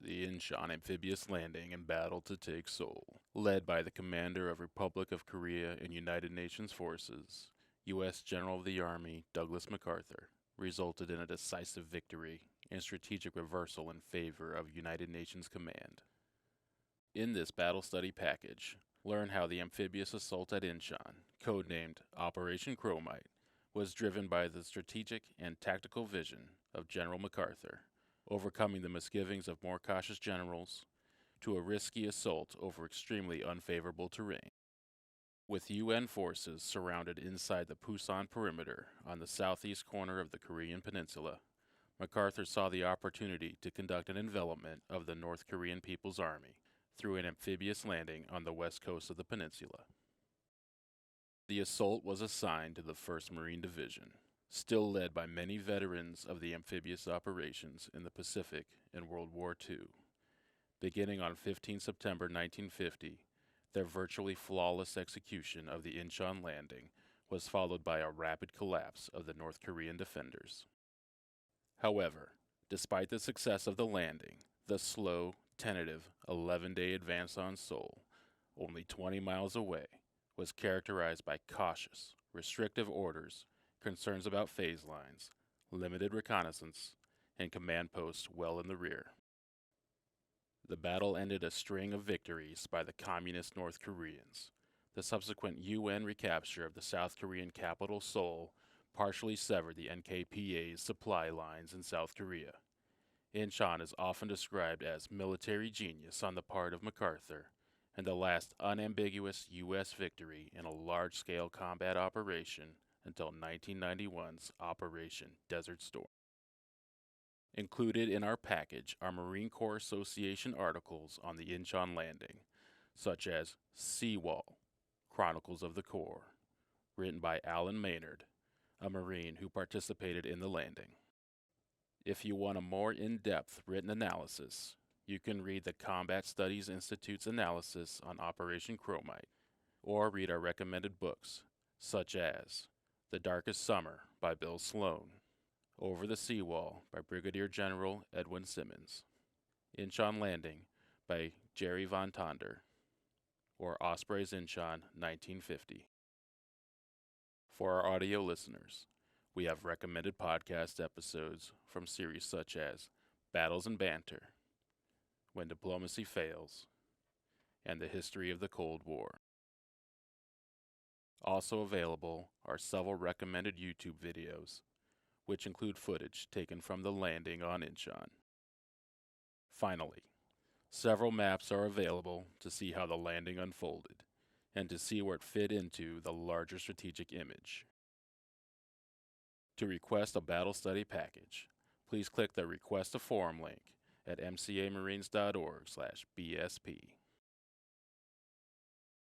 the Inchon amphibious landing and battle to take Seoul, led by the commander of Republic of Korea and United Nations forces, U.S. General of the Army Douglas MacArthur, resulted in a decisive victory and strategic reversal in favor of United Nations command. In this battle study package, learn how the amphibious assault at Inchon, codenamed Operation Chromite, was driven by the strategic and tactical vision of General MacArthur, overcoming the misgivings of more cautious generals, to a risky assault over extremely unfavorable terrain. With UN forces surrounded inside the Pusan perimeter on the southeast corner of the Korean peninsula, MacArthur saw the opportunity to conduct an envelopment of the North Korean People's Army through an amphibious landing on the west coast of the peninsula. The assault was assigned to the 1st Marine Division, still led by many veterans of the amphibious operations in the Pacific in World War II. Beginning on 15 September 1950, their virtually flawless execution of the Inchon landing was followed by a rapid collapse of the North Korean defenders. However, despite the success of the landing, the slow, tentative 11-day advance on Seoul, only 20 miles away, was characterized by cautious, restrictive orders, concerns about phase lines, limited reconnaissance, and command posts well in the rear. The battle ended a string of victories by the communist North Koreans. The subsequent UN recapture of the South Korean capital Seoul partially severed the NKPA's supply lines in South Korea. Inchon is often described as military genius on the part of MacArthur, and the last unambiguous U.S. victory in a large-scale combat operation until 1991's Operation Desert Storm. Included in our package are Marine Corps Association articles on the Inchon landing, such as Seawall, Chronicles of the Corps, written by Alan Maynard, a Marine who participated in the landing. If you want a more in-depth written analysis, you can read the Combat Studies Institute's analysis on Operation Chromite, or read our recommended books, such as The Darkest Summer by Bill Sloan, Over the Seawall by Brigadier General Edwin Simmons, Inchon Landing by Jerry Von Tonder, or Osprey's Inchon 1950. For our audio listeners, we have recommended podcast episodes from series such as Battles and Banter, When Diplomacy Fails, and The History of the Cold War. Also available are several recommended YouTube videos, which include footage taken from the landing on Inchon. Finally, several maps are available to see how the landing unfolded and to see where it fit into the larger strategic image. To request a battle study package, please click the Request a Forum link at mcamarines.org/BSP.